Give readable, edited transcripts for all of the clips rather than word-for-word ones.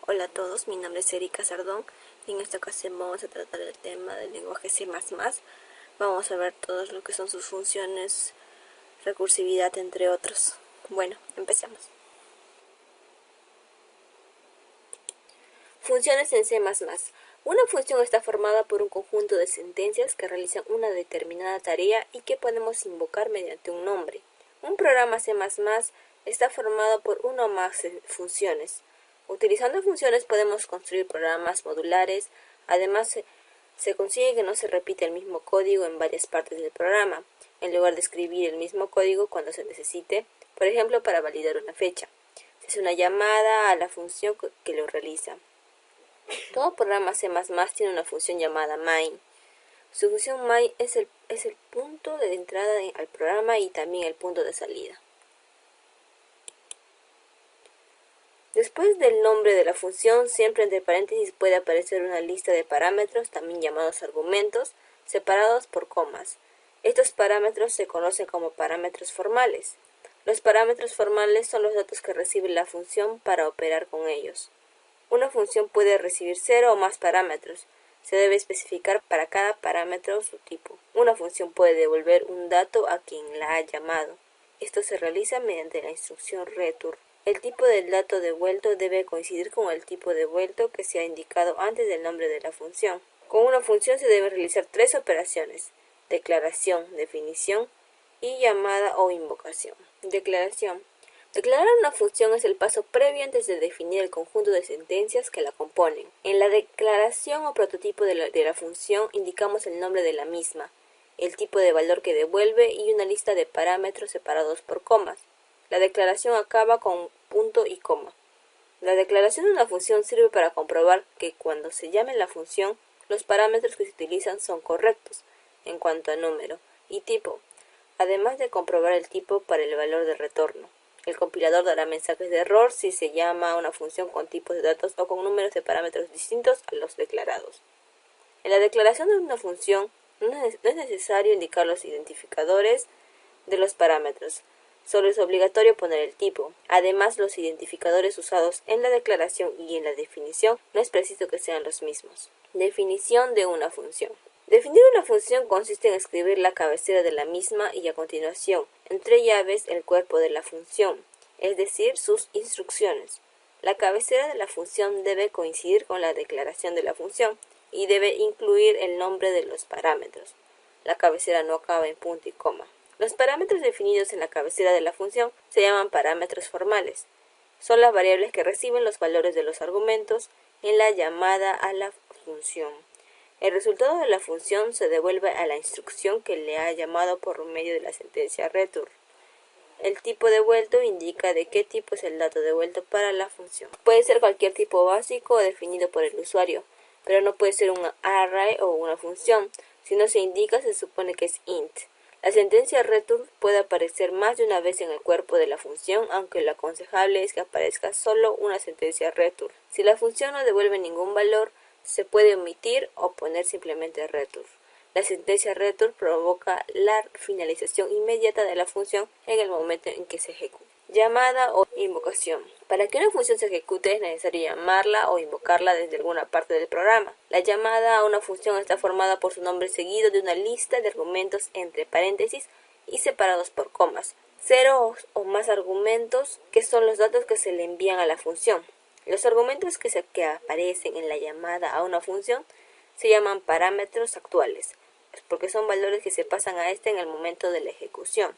Hola a todos, mi nombre es Erika Sardón y en esta ocasión vamos a tratar el tema del lenguaje C++. Vamos a ver todo lo que son sus funciones, recursividad, entre otros. Bueno, empecemos. Funciones en C++. Una función está formada por un conjunto de sentencias que realizan una determinada tarea y que podemos invocar mediante un nombre. Un programa C++ está formado por una o más funciones. Utilizando funciones podemos construir programas modulares. Además, se consigue que no se repita el mismo código en varias partes del programa, en lugar de escribir el mismo código cuando se necesite, por ejemplo, para validar una fecha. Se hace una llamada a la función que lo realiza. Todo programa C++ tiene una función llamada main. Su función main es el punto de entrada al programa y también el punto de salida. Después del nombre de la función, siempre entre paréntesis puede aparecer una lista de parámetros, también llamados argumentos, separados por comas. Estos parámetros se conocen como parámetros formales. Los parámetros formales son los datos que recibe la función para operar con ellos. Una función puede recibir 0 o más parámetros. Se debe especificar para cada parámetro su tipo. Una función puede devolver un dato a quien la ha llamado. Esto se realiza mediante la instrucción return. El tipo del dato devuelto debe coincidir con el tipo devuelto que se ha indicado antes del nombre de la función. Con una función se deben realizar 3 operaciones: declaración, definición y llamada o invocación. Declaración. Declarar una función es el paso previo antes de definir el conjunto de sentencias que la componen. En la declaración o prototipo de la función indicamos el nombre de la misma, el tipo de valor que devuelve y una lista de parámetros separados por comas. La declaración acaba con punto y coma. La declaración de una función sirve para comprobar que cuando se llame la función, los parámetros que se utilizan son correctos en cuanto a número y tipo, además de comprobar el tipo para el valor de retorno. El compilador dará mensajes de error si se llama a una función con tipos de datos o con números de parámetros distintos a los declarados. En la declaración de una función no es necesario indicar los identificadores de los parámetros. Solo es obligatorio poner el tipo. Además, los identificadores usados en la declaración y en la definición no es preciso que sean los mismos. Definición de una función. Definir una función consiste en escribir la cabecera de la misma y a continuación, entre llaves, el cuerpo de la función, es decir, sus instrucciones. La cabecera de la función debe coincidir con la declaración de la función y debe incluir el nombre de los parámetros. La cabecera no acaba en punto y coma. Los parámetros definidos en la cabecera de la función se llaman parámetros formales. Son las variables que reciben los valores de los argumentos en la llamada a la función. El resultado de la función se devuelve a la instrucción que le ha llamado por medio de la sentencia return. El tipo devuelto indica de qué tipo es el dato devuelto para la función. Puede ser cualquier tipo básico o definido por el usuario, pero no puede ser un array o una función. Si no se indica, se supone que es int. La sentencia return puede aparecer más de una vez en el cuerpo de la función, aunque lo aconsejable es que aparezca solo una sentencia return. Si la función no devuelve ningún valor, se puede omitir o poner simplemente return. La sentencia return provoca la finalización inmediata de la función en el momento en que se ejecuta. Llamada o invocación. Para que una función se ejecute es necesario llamarla o invocarla desde alguna parte del programa. La llamada a una función está formada por su nombre seguido de una lista de argumentos entre paréntesis y separados por comas. 0 o más argumentos, que son los datos que se le envían a la función. Los argumentos que aparecen en la llamada a una función se llaman parámetros actuales, porque son valores que se pasan a ésta en el momento de la ejecución.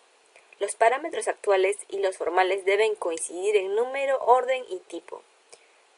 Los parámetros actuales y los formales deben coincidir en número, orden y tipo.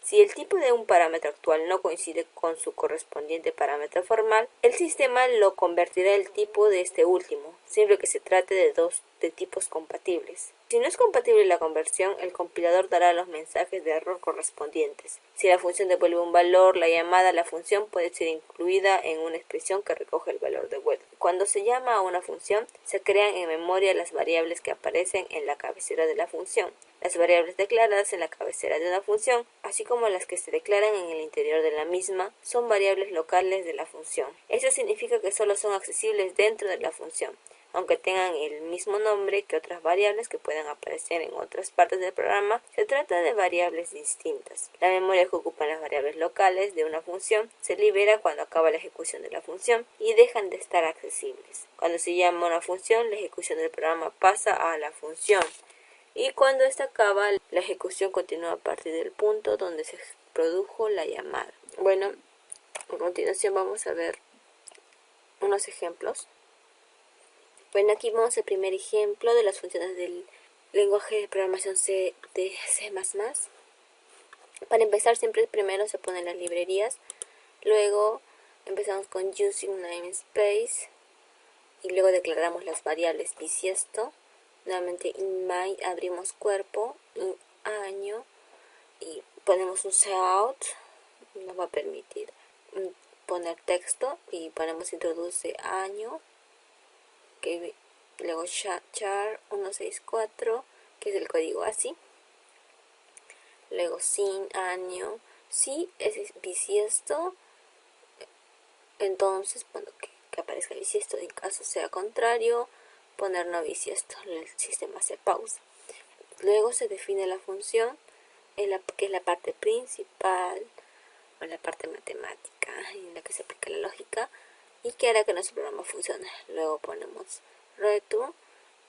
Si el tipo de un parámetro actual no coincide con su correspondiente parámetro formal, el sistema lo convertirá el tipo de este último, siempre que se trate de dos de tipos compatibles. Si no es compatible la conversión, el compilador dará los mensajes de error correspondientes. Si la función devuelve un valor, la llamada a la función puede ser incluida en una expresión que recoge el valor devuelto. Cuando se llama a una función, se crean en memoria las variables que aparecen en la cabecera de la función. Las variables declaradas en la cabecera de una función, así como las que se declaran en el interior de la misma, son variables locales de la función. Eso significa que solo son accesibles dentro de la función, aunque tengan el mismo nombre que otras variables que puedan aparecer en otras partes del programa. Se trata de variables distintas. La memoria que ocupan las variables locales de una función se libera cuando acaba la ejecución de la función y dejan de estar accesibles. Cuando se llama una función, la ejecución del programa pasa a la función. Y cuando esta acaba, la ejecución continúa a partir del punto donde se produjo la llamada. Bueno, a continuación vamos a ver unos ejemplos. Bueno, aquí vamos al primer ejemplo de las funciones del lenguaje de programación C de C++. Para empezar, siempre primero se ponen las librerías. Luego empezamos con using namespace. Y luego declaramos las variables bisiesto. Nuevamente in main abrimos cuerpo, in año y ponemos un cout, nos va a permitir poner texto y ponemos introduce año, que luego char 164, que es el código así, luego sin año, si es bisiesto, entonces cuando que aparezca bisiesto, en caso sea contrario, poner no bisiesto, el sistema se pausa. Luego se define la función, que es la parte principal o la parte matemática en la que se aplica la lógica y que hará que nuestro programa funcione. Luego ponemos return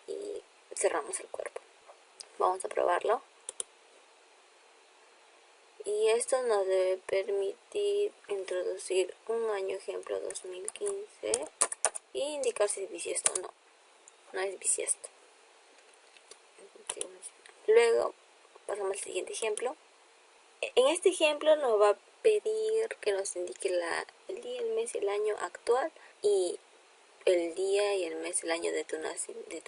y cerramos el cuerpo. Vamos a probarlo. Y esto nos debe permitir introducir un año ejemplo 2015 e indicar si es bisiesto o no. No es bisiesto. Luego pasamos al siguiente ejemplo. En este ejemplo nos va a pedir que nos indique el día, el mes y el año actual y el día y el mes, el año de tu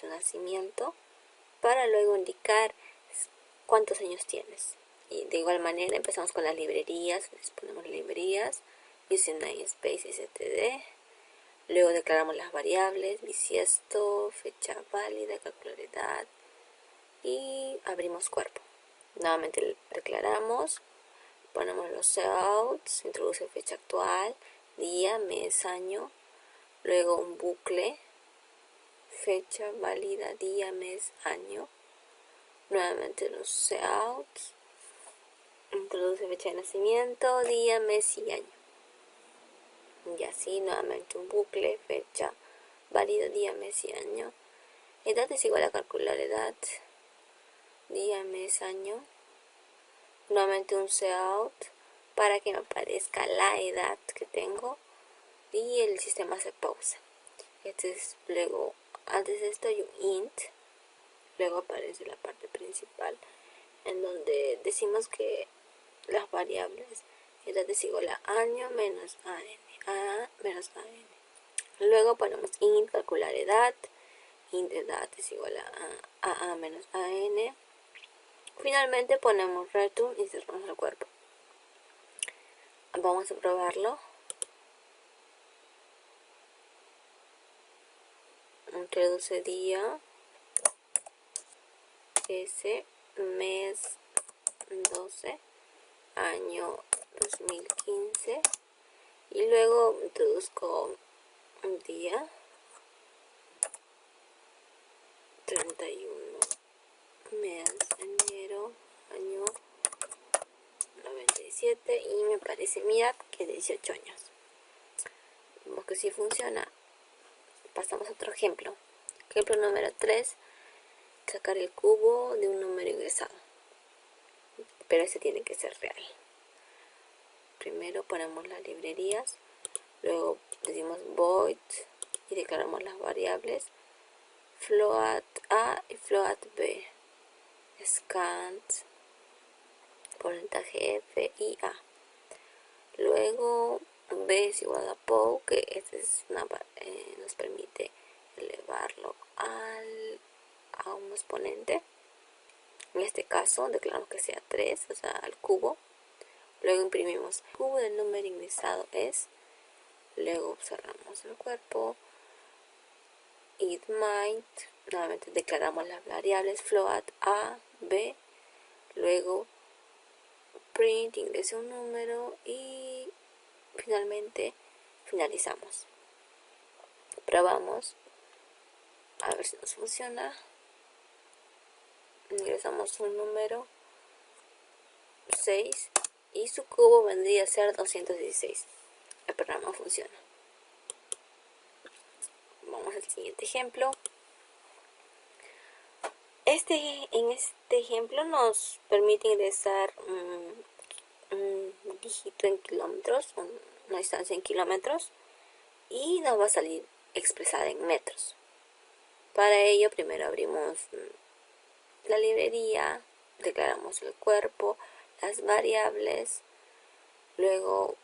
nacimiento, para luego indicar cuántos años tienes. Y de igual manera empezamos con las librerías, les ponemos librerías, using namespace y std. Luego declaramos las variables, bisiesto, fecha válida, calcularidad y abrimos cuerpo. Nuevamente declaramos, ponemos los couts, introduce fecha actual, día, mes, año, luego un bucle, fecha válida, día, mes, año, nuevamente los couts, introduce fecha de nacimiento, día, mes y año. Y así nuevamente un bucle, fecha válida, día, mes y año. Edad es igual a calcular edad, día, mes, año. Nuevamente un cout para que me aparezca la edad que tengo y el sistema se pausa. Luego, antes de esto hay un int, luego aparece la parte principal en donde decimos que las variables edad es igual a año menos a menos an. Luego ponemos int calcular edad, int edad es igual a menos an. Finalmente ponemos return y cerramos el cuerpo. Vamos a probarlo. Introduce día, S, mes 12, año 2015 y luego introduzco un día 31, mes, enero, año 97 y me parece, mira, que 18 años. Vemos que sí funciona. Pasamos a otro ejemplo. Ejemplo número 3. Sacar el cubo de un número ingresado. Pero ese tiene que ser real. Primero ponemos las librerías. Luego decimos void y declaramos las variables float a y float b. Scant, porcentaje f y a. Luego b es igual a pow, que nos permite elevarlo a un exponente. En este caso declaramos que sea 3, o sea, al cubo. Luego imprimimos el cubo del número ingresado es. Luego cerramos el cuerpo. It might. Nuevamente declaramos las variables float a, b. Luego print, ingresa un número y finalmente finalizamos. Probamos. A ver si nos funciona. Ingresamos un número 6 y su cubo vendría a ser 216. El programa funciona. Vamos al siguiente ejemplo. En este ejemplo nos permite ingresar un dígito en kilómetros, una distancia en kilómetros, y nos va a salir expresada en metros. Para ello primero abrimos la librería, declaramos el cuerpo, las variables, luego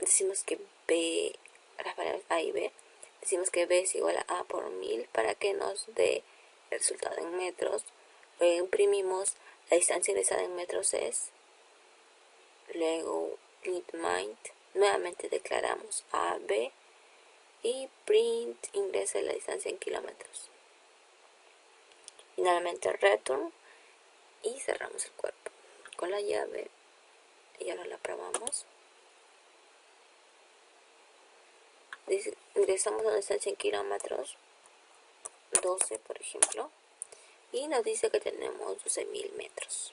decimos que B, las variables A y B, decimos que B es igual a A por 1000 para que nos dé el resultado en metros. Luego imprimimos, la distancia ingresada en metros es, luego print nuevamente declaramos A, B y print ingresa la distancia en kilómetros. Finalmente return y cerramos el cuerpo con la llave y ahora la probamos. Ingresamos a una distancia en kilómetros, 12 por ejemplo, y nos dice que tenemos 12.000 metros.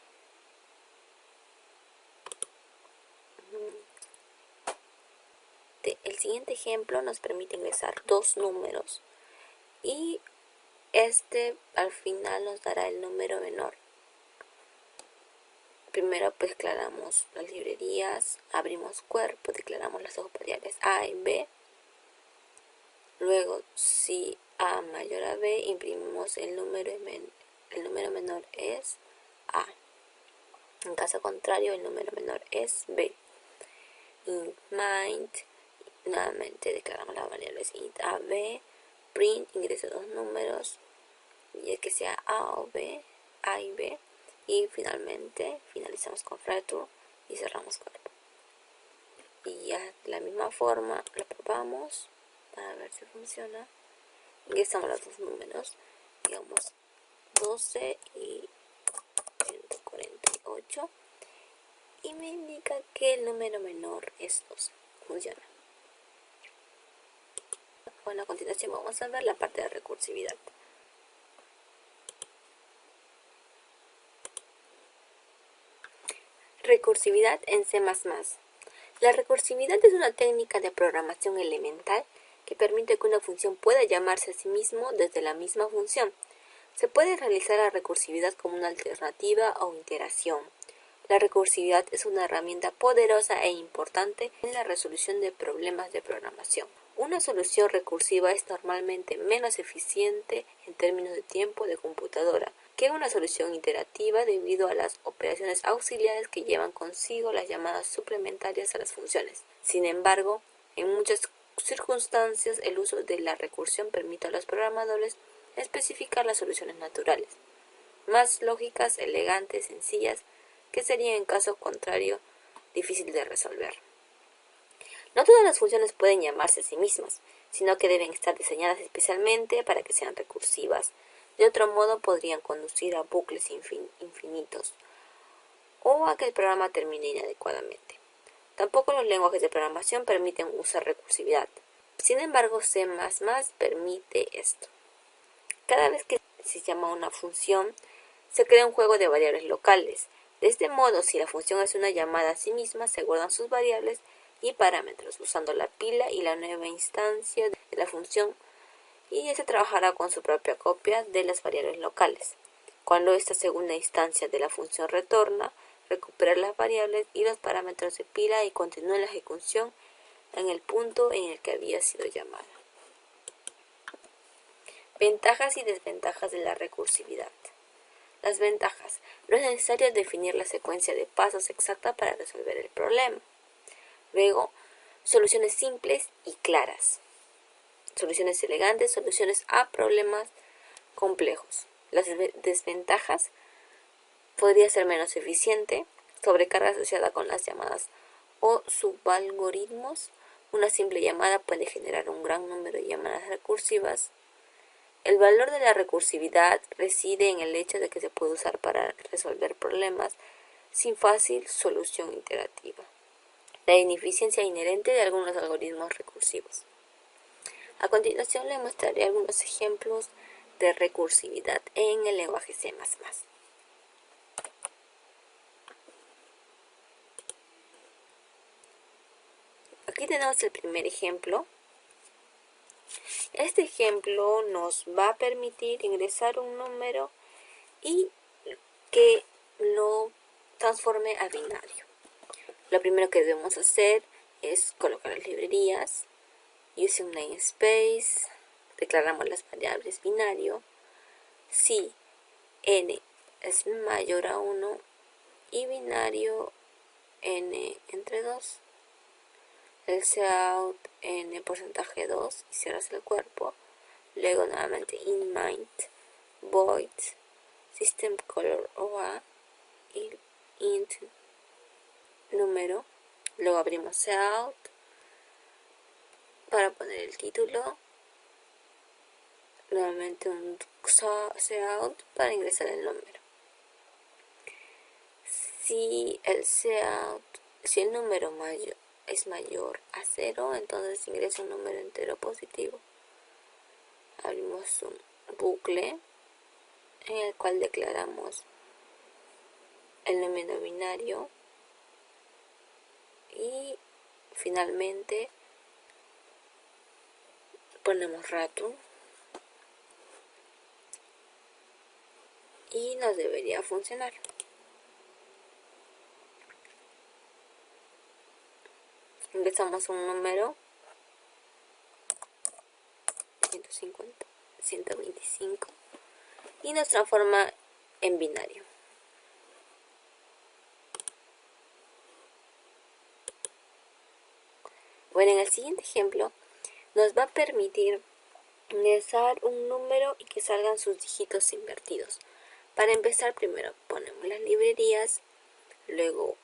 El siguiente ejemplo nos permite ingresar dos números y al final nos dará el número menor. Primero pues declaramos las librerías, abrimos cuerpo, declaramos las dos variables A y B. Luego, si A mayor a B, imprimimos el número menor es A. En caso contrario, el número menor es B. Int mind, nuevamente declaramos las variables int A, B. Print, ingresa dos números, y es que sea A o B, A y B. Y finalmente finalizamos con return y cerramos cuerpo. Y ya de la misma forma lo probamos para ver si funciona. Ingresamos los dos números, digamos 12 y 148, y me indica que el número menor es 12. Funciona. Bueno, a continuación vamos a ver la parte de recursividad. Recursividad en C++. La recursividad es una técnica de programación elemental que permite que una función pueda llamarse a sí mismo desde la misma función. Se puede realizar la recursividad como una alternativa o iteración. La recursividad es una herramienta poderosa e importante en la resolución de problemas de programación. Una solución recursiva es normalmente menos eficiente en términos de tiempo de computadora que una solución iterativa debido a las operaciones auxiliares que llevan consigo las llamadas suplementarias a las funciones. Sin embargo, en muchas circunstancias el uso de la recursión permite a los programadores especificar las soluciones naturales, más lógicas, elegantes, sencillas, que serían en caso contrario difícil de resolver. No todas las funciones pueden llamarse a sí mismas, sino que deben estar diseñadas especialmente para que sean recursivas. De otro modo podrían conducir a bucles infinitos o a que el programa termine inadecuadamente. Tampoco los lenguajes de programación permiten usar recursividad. Sin embargo, C++ permite esto. Cada vez que se llama una función, se crea un juego de variables locales. De este modo, si la función es una llamada a sí misma, se guardan sus variables y parámetros usando la pila y la nueva instancia de la función, y se trabajará con su propia copia de las variables locales. Cuando esta segunda instancia de la función retorna, recupera las variables y los parámetros de pila y continúa la ejecución en el punto en el que había sido llamada. Ventajas y desventajas de la recursividad. Las ventajas. No es necesario definir la secuencia de pasos exacta para resolver el problema. Luego, soluciones simples y claras. Soluciones elegantes, soluciones a problemas complejos. Las desventajas: podría ser menos eficiente, sobrecarga asociada con las llamadas o subalgoritmos. Una simple llamada puede generar un gran número de llamadas recursivas. El valor de la recursividad reside en el hecho de que se puede usar para resolver problemas sin fácil solución iterativa. La ineficiencia inherente de algunos algoritmos recursivos. A continuación le mostraré algunos ejemplos de recursividad en el lenguaje C++. Aquí tenemos el primer ejemplo. Este ejemplo nos va a permitir ingresar un número y que lo transforme a binario. Lo primero que debemos hacer es colocar las librerías, using namespace, declaramos las variables binario, si n es mayor a 1 y binario n entre 2, el cout n porcentaje 2 y cierras el cuerpo, luego nuevamente in void system color OA y int número, luego abrimos cout para poner el título, nuevamente un cout para ingresar el número. Si el número es mayor a 0, entonces ingresa un número entero positivo. Abrimos un bucle en el cual declaramos el número binario y finalmente ponemos return y nos debería funcionar. Ingresamos un número 150, 125 y nos transforma en binario. Bueno, en el siguiente ejemplo nos va a permitir ingresar un número y que salgan sus dígitos invertidos. Para empezar, primero ponemos las librerías, luego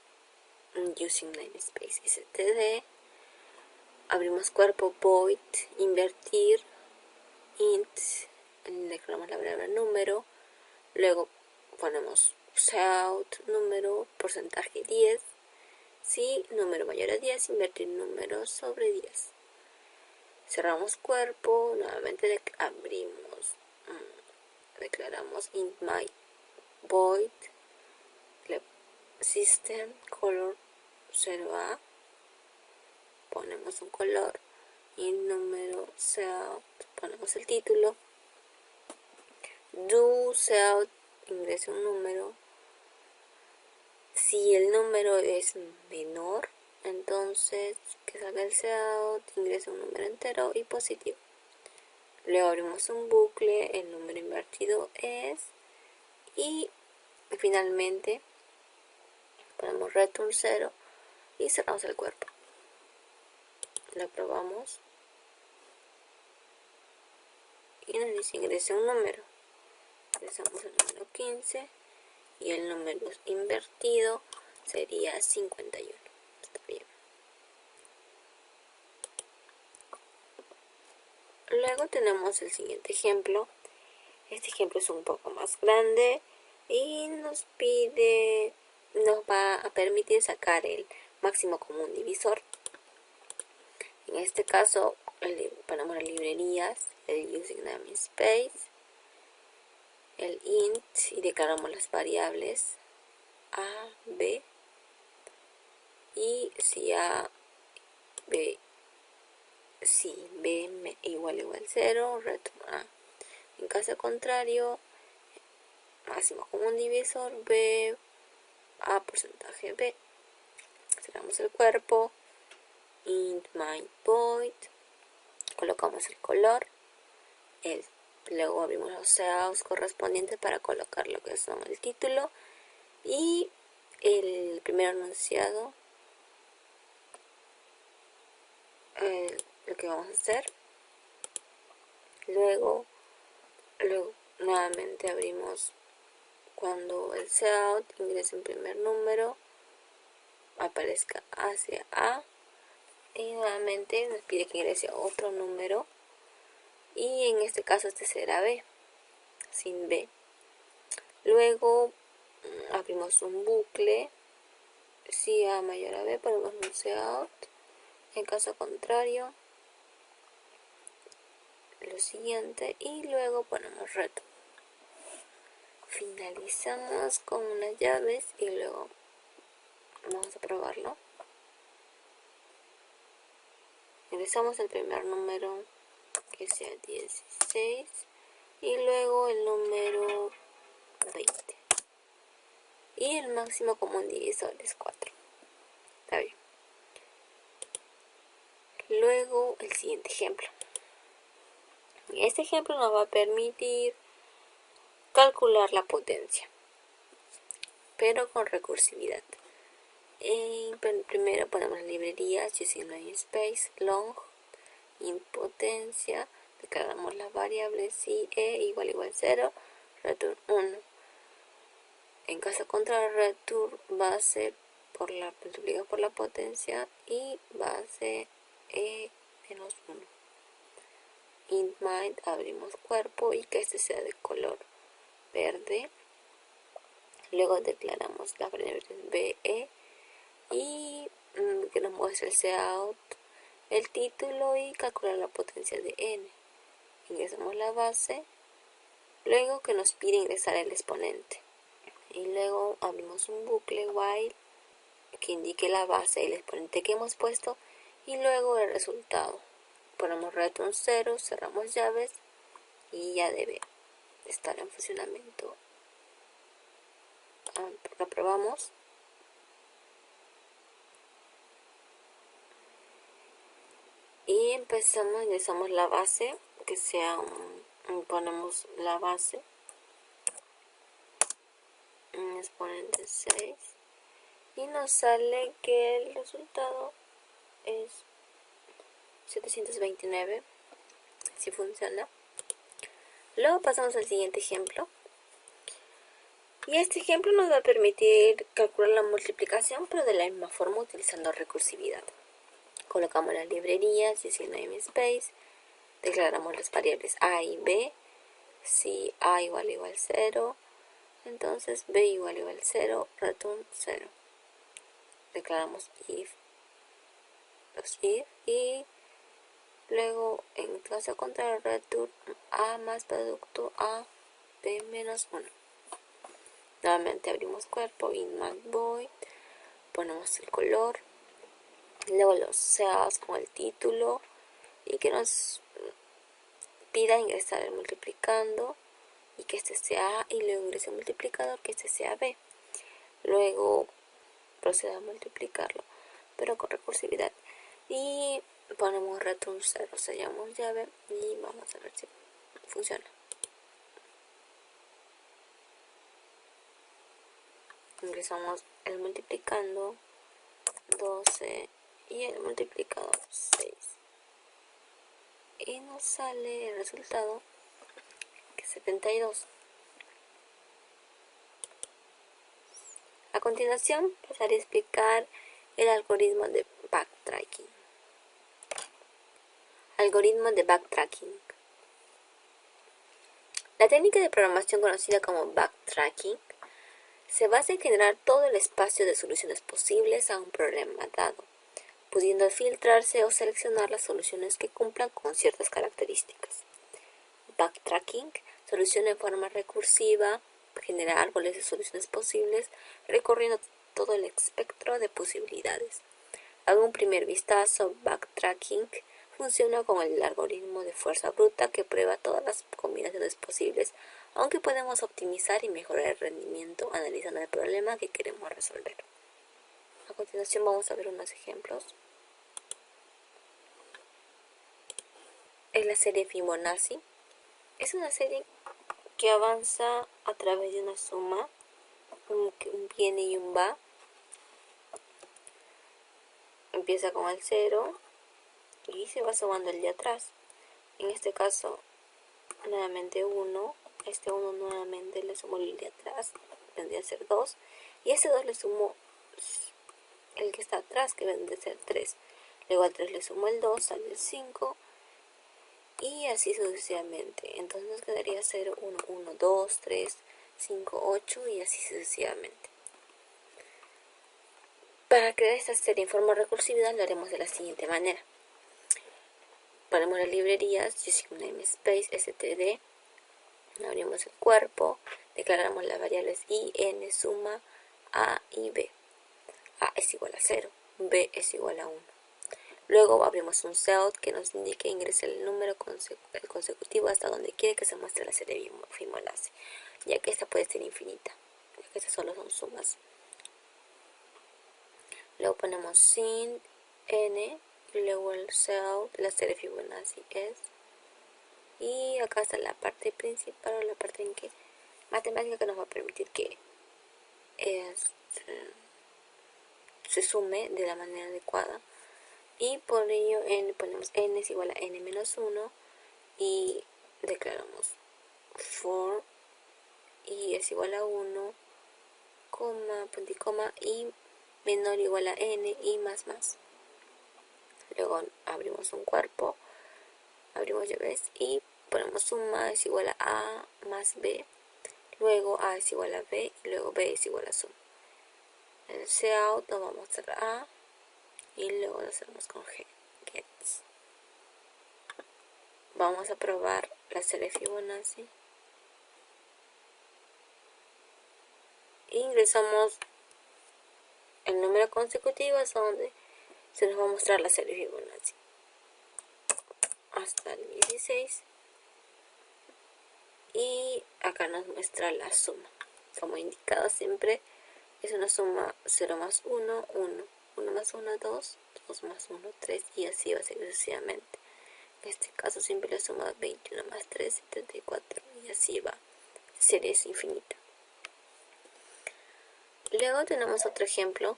using namespace std, abrimos cuerpo void invertir int, declaramos la variable número, luego ponemos cout número porcentaje 10, si número mayor a 10, invertir número sobre 10. Cerramos cuerpo, nuevamente abrimos, declaramos int my void system color 0a, ponemos un color, int número cout, ponemos el título, do cout ingresa un número. Si el número es menor, entonces que salga el cout, ingresa un número entero y positivo. Luego abrimos un bucle, el número invertido es, y finalmente ponemos return 0 y cerramos el cuerpo. Lo probamos y nos dice ingrese un número. Ingresamos el número 15 y el número invertido sería 51. Está bien. Luego tenemos el siguiente ejemplo. Este ejemplo es un poco más grande y nos va a permitir sacar el máximo común divisor. En este caso ponemos las librerías, el using namespace, el int y declaramos las variables a, b, y si a, b, si b igual 0, return a. En caso contrario, máximo común divisor b, a porcentaje b. Cerramos el cuerpo, int my void, colocamos el color, luego abrimos los couts correspondientes para colocar lo que son el título y el primer enunciado, lo que vamos a hacer. Luego nuevamente abrimos cuando el cout ingrese en primer número, aparezca hacia A y nuevamente nos pide que ingrese otro número y en este caso este será B, sin B. Luego abrimos un bucle, si A mayor a B ponemos un cout, en caso contrario lo siguiente y luego ponemos reto. Finalizamos con unas llaves y luego vamos a probarlo. Ingresamos el primer número, que sea 16, y luego el número 20. Y el máximo común divisor es 4. Está bien. Luego el siguiente ejemplo. Este ejemplo nos va a permitir calcular la potencia, pero con recursividad. Primero ponemos la librería using namespace long in potencia, declaramos las variables si e igual 0, return 1. En caso contrario, return va a ser multiplicado por la potencia y va a ser e menos 1. Int mind, abrimos cuerpo y que este sea de color verde. Luego declaramos las variables b, e y que nos muestre el cout, el título y calcular la potencia de n. Ingresamos la base, luego que nos pide ingresar el exponente. Y luego abrimos un bucle while que indique la base y el exponente que hemos puesto y luego el resultado. Ponemos return 0, cerramos llaves y ya debe estar en funcionamiento. Lo probamos. Y ingresamos la base, que sea ponemos la base, un exponente 6, y nos sale que el resultado es 729. Así funciona. Luego pasamos al siguiente ejemplo. Y este ejemplo nos va a permitir calcular la multiplicación, pero de la misma forma utilizando recursividad. Colocamos las librerías y sin namespace, declaramos las variables a y b. Si a igual 0, entonces b igual 0, return 0. Declaramos if, los if, y luego en caso contrario return a más producto a b menos 1. Nuevamente abrimos cuerpo, in math void, ponemos el color, luego los cells con el título y que nos pida ingresar el multiplicando y que este sea A, y luego ingrese el multiplicador que este sea B. Luego proceda a multiplicarlo, pero con recursividad. Y ponemos return 0, sellamos llave y vamos a ver si funciona. Ingresamos el multiplicando 12 y el multiplicador 6. Y nos sale el resultado que es 72. A continuación pasaré a explicar el algoritmo de backtracking. Algoritmo de backtracking. La técnica de programación conocida como backtracking se basa en generar todo el espacio de soluciones posibles a un problema dado, pudiendo filtrarse o seleccionar las soluciones que cumplan con ciertas características. Backtracking soluciona en forma recursiva, genera árboles de soluciones posibles, recorriendo todo el espectro de posibilidades. A un primer vistazo, backtracking funciona con el algoritmo de fuerza bruta que prueba todas las combinaciones posibles, aunque podemos optimizar y mejorar el rendimiento analizando el problema que queremos resolver. A continuación vamos a ver unos ejemplos. Es la serie Fibonacci. Es una serie que avanza a través de una suma, un viene y un va. Empieza con el 0 y se va sumando el de atrás. En este caso, nuevamente 1. Este 1 nuevamente le sumo el de atrás, vendría a ser 2. Y a este 2 le sumo el que está atrás, que vendría a ser 3. Luego al 3 le sumo el 2, sale el 5. Y así sucesivamente. Entonces nos quedaría 0, 1, 1, 2, 3, 5, 8 y así sucesivamente. Para crear esta serie en forma recursiva lo haremos de la siguiente manera. ponemos las librerías, using namespace, std, abrimos el cuerpo, declaramos las variables i, n, suma, a y b. A es igual a 0, b es igual a 1. Luego abrimos un cell que nos indique ingrese el número consecutivo hasta donde quiere que se muestre la serie Fibonacci, ya que esta puede ser infinita, ya que estas solo son sumas. Luego ponemos sin n y luego el cell, la serie Fibonacci es. Y acá está la parte principal, o la parte en que matemática que nos va a permitir que se sume de la manera adecuada. Y por ello ponemos n es igual a n menos 1 y declaramos for i es igual a 1, coma, punto y coma, y menor o igual a n y más más. Luego abrimos un cuerpo, abrimos llaves y ponemos suma es igual a más b, luego a es igual a b y luego b es igual a suma. En el cout nos vamos a mostrar a y luego lo hacemos con gets. Vamos a probar la serie Fibonacci. Ingresamos el número consecutivo hasta donde se nos va a mostrar la serie Fibonacci. Hasta el 16. Y acá nos muestra la suma. Como indicado siempre, es una suma 0 más 1, 1. 1 más 1, 2, 2 más 1, 3 y así va a ser sucesivamente. En este caso siempre la suma 21 más 3, 74 y así va. La serie es infinita. Luego tenemos otro ejemplo.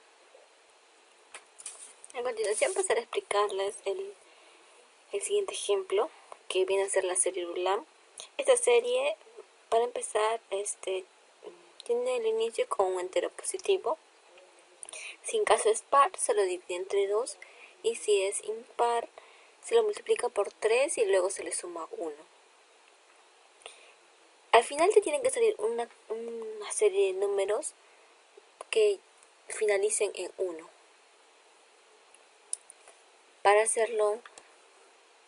A continuación pasaré a explicarles el siguiente ejemplo, que viene a ser la serie Ulam. Esta serie, para empezar, tiene el inicio con un entero positivo. Si en caso es par, se lo divide entre 2, y si es impar, se lo multiplica por 3 y luego se le suma 1. Al final te tienen que salir una serie de números que finalicen en 1. Para hacerlo,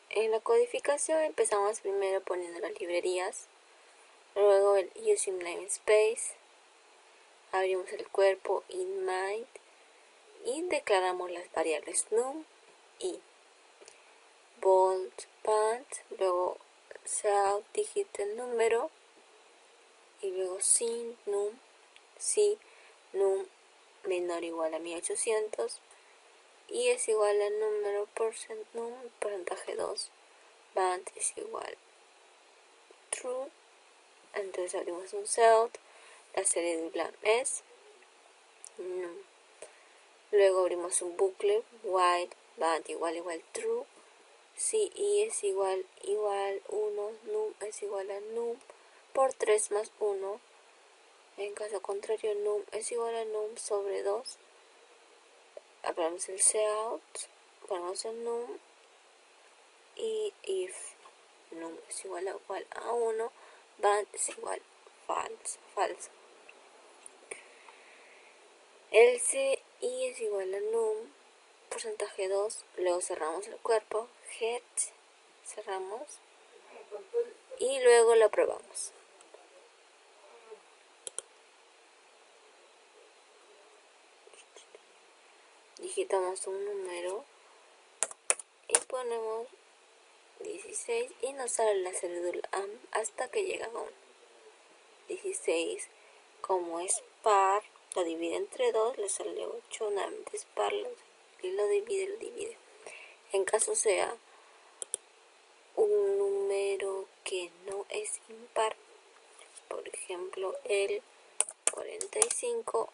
en la codificación empezamos primero poniendo las librerías, luego el using namespace, abrimos el cuerpo inMind y declaramos las variables num y bold band, luego cell dígito el número y luego sin num, si num menor o igual a 1800 y es igual al número num porcentaje 2, band es igual true. Entonces abrimos un cell, la serie de Ulam es num. Luego abrimos un bucle while band igual true, si i es igual 1, num es igual a num por 3 más 1. En caso contrario, num es igual a num sobre 2. Abrimos el cout, ponemos el num y if num es igual a 1, band es igual falso. Else i es igual a num porcentaje 2, luego cerramos el cuerpo, get, cerramos y luego lo probamos. Digitamos un número y ponemos 16 y nos sale la serie de Ulam hasta que llega a 1. 16, como es par, lo divide entre 2, le sale 8, nuevamente es par, y lo divide. En caso sea un número que no es impar, por ejemplo el 45,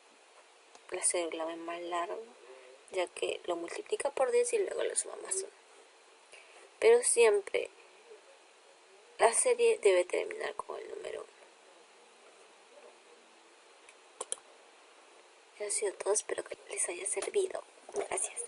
la serie Ulam es más larga, ya que lo multiplica por 10 y luego lo suma más 1. Pero siempre la serie debe terminar con el número 1. Eso ha sido todo, espero que les haya servido. Gracias.